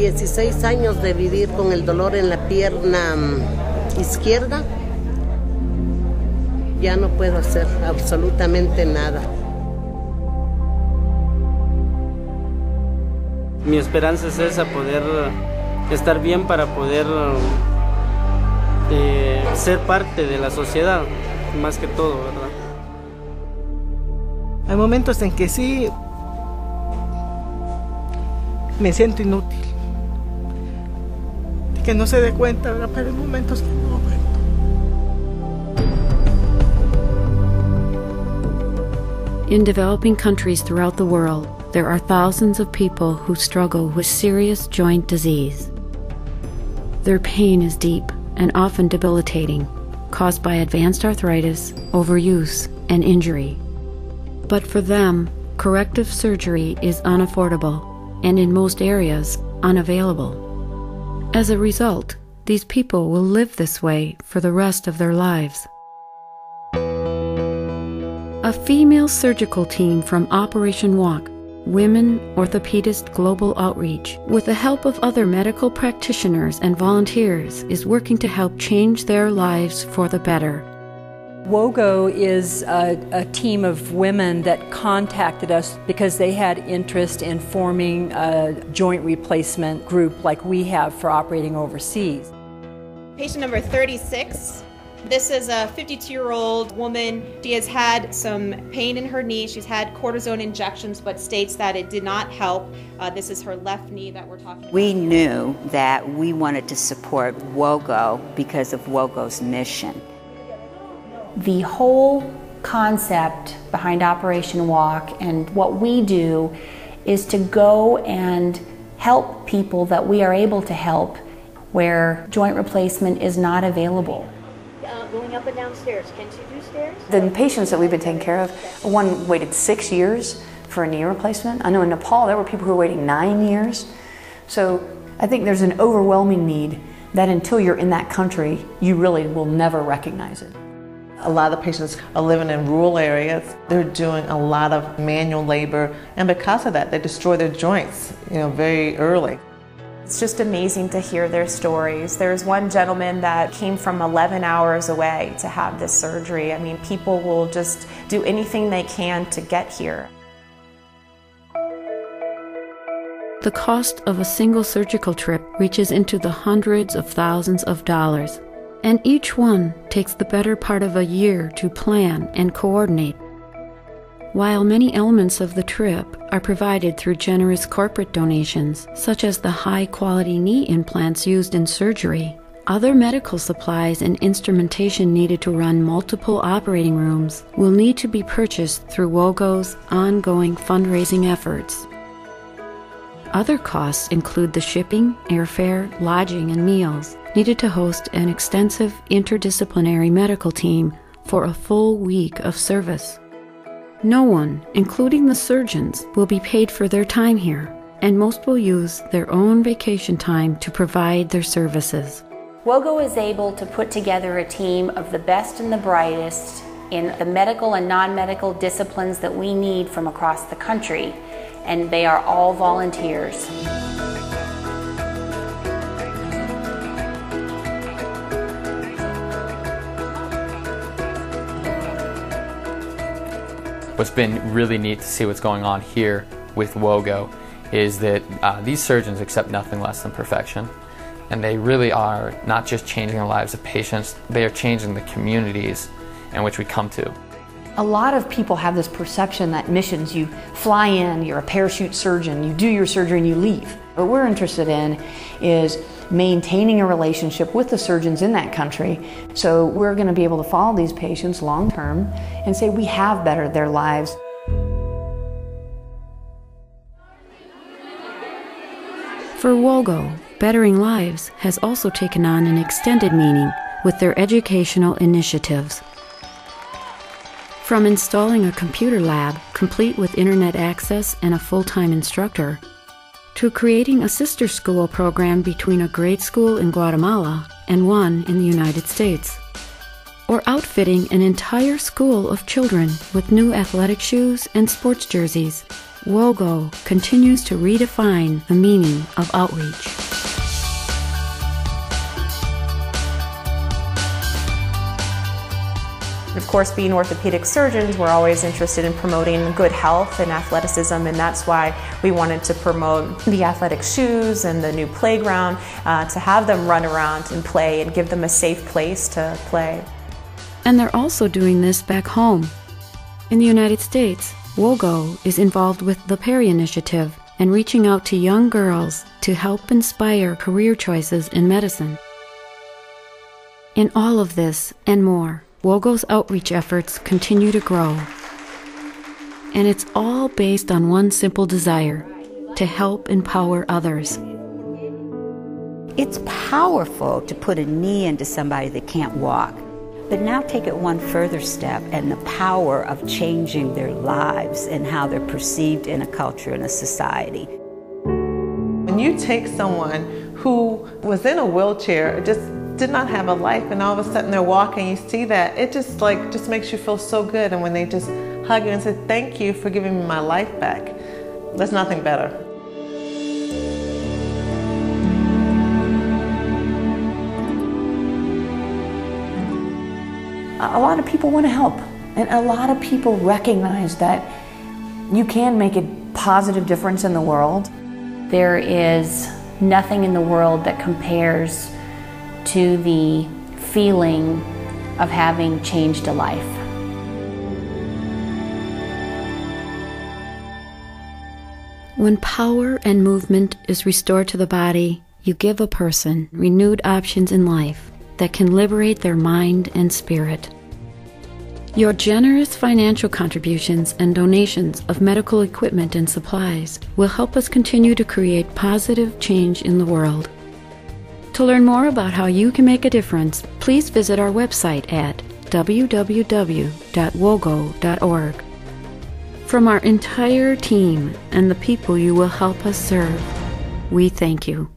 16 años de vivir con el dolor en la pierna izquierda. Ya no puedo hacer absolutamente nada. Mi esperanza es esa, poder estar bien para poder ser parte de la sociedad, más que todo, ¿verdad? Hay momentos en que sí me siento inútil, que no se dé cuenta, ¿verdad? Pero hay momentos que no, ¿verdad? In developing countries throughout the world, there are thousands of people who struggle with serious joint disease. Their pain is deep and often debilitating, caused by advanced arthritis, overuse, and injury. But for them, corrective surgery is unaffordable and in most areas unavailable. As a result, these people will live this way for the rest of their lives. A female surgical team from Operation WOGO, Women Orthopedist Global Outreach, with the help of other medical practitioners and volunteers, is working to help change their lives for the better. WOGO is a team of women that contacted us because they had interest in forming a joint replacement group like we have for operating overseas. Patient number 36. This is a 52-year-old woman. She has had some pain in her knee. She's had cortisone injections, but states that it did not help. This is her left knee that we're talking about. We knew that we wanted to support WOGO because of WOGO's mission. The whole concept behind Operation WOGO and what we do is to go and help people that we are able to help where joint replacement is not available. Going up and down stairs, can she do stairs? The patients that we've been taking care of, one waited 6 years for a knee replacement. I know in Nepal there were people who were waiting 9 years. So I think there's an overwhelming need that until you're in that country, you really will never recognize it. A lot of patients are living in rural areas. They're doing a lot of manual labor, and because of that, they destroy their joints, very early. It's just amazing to hear their stories. There's one gentleman that came from 11 hours away to have this surgery. I mean, people will just do anything they can to get here. The cost of a single surgical trip reaches into the hundreds of thousands of dollars, and each one takes the better part of a year to plan and coordinate. While many elements of the trip are provided through generous corporate donations, such as the high-quality knee implants used in surgery, other medical supplies and instrumentation needed to run multiple operating rooms will need to be purchased through WOGO's ongoing fundraising efforts. Other costs include the shipping, airfare, lodging, and meals needed to host an extensive interdisciplinary medical team for a full week of service. No one, including the surgeons, will be paid for their time here, and most will use their own vacation time to provide their services. WOGO is able to put together a team of the best and the brightest in the medical and non-medical disciplines that we need from across the country, and they are all volunteers. What's been really neat to see what's going on here with WOGO is that these surgeons accept nothing less than perfection. And they really are not just changing the lives of patients, they are changing the communities in which we come to. A lot of people have this perception that missions, you fly in, you're a parachute surgeon, you do your surgery and you leave. What we're interested in is maintaining a relationship with the surgeons in that country. So we're going to be able to follow these patients long term and say we have bettered their lives. For WOGO, bettering lives has also taken on an extended meaning with their educational initiatives. From installing a computer lab complete with internet access and a full-time instructor, to creating a sister school program between a grade school in Guatemala and one in the United States, or outfitting an entire school of children with new athletic shoes and sports jerseys, WOGO continues to redefine the meaning of outreach. Of course, being orthopedic surgeons, we're always interested in promoting good health and athleticism, and that's why we wanted to promote the athletic shoes and the new playground to have them run around and play and give them a safe place to play. And they're also doing this back home. In the United States, WOGO is involved with the Perry Initiative and reaching out to young girls to help inspire career choices in medicine. In all of this and more, WOGO's outreach efforts continue to grow. And it's all based on one simple desire: to help empower others. It's powerful to put a knee into somebody that can't walk. But now take it one further step, and the power of changing their lives and how they're perceived in a culture and a society. When you take someone who was in a wheelchair, just did not have a life, and all of a sudden they're walking, you see that, it just makes you feel so good. And when they just hug you and say, "Thank you for giving me my life back," there's nothing better. A lot of people want to help, and a lot of people recognize that you can make a positive difference in the world. There is nothing in the world that compares to the feeling of having changed a life. When power and movement is restored to the body, you give a person renewed options in life that can liberate their mind and spirit. Your generous financial contributions and donations of medical equipment and supplies will help us continue to create positive change in the world. To learn more about how you can make a difference, please visit our website at www.wogo.org. From our entire team and the people you will help us serve, we thank you.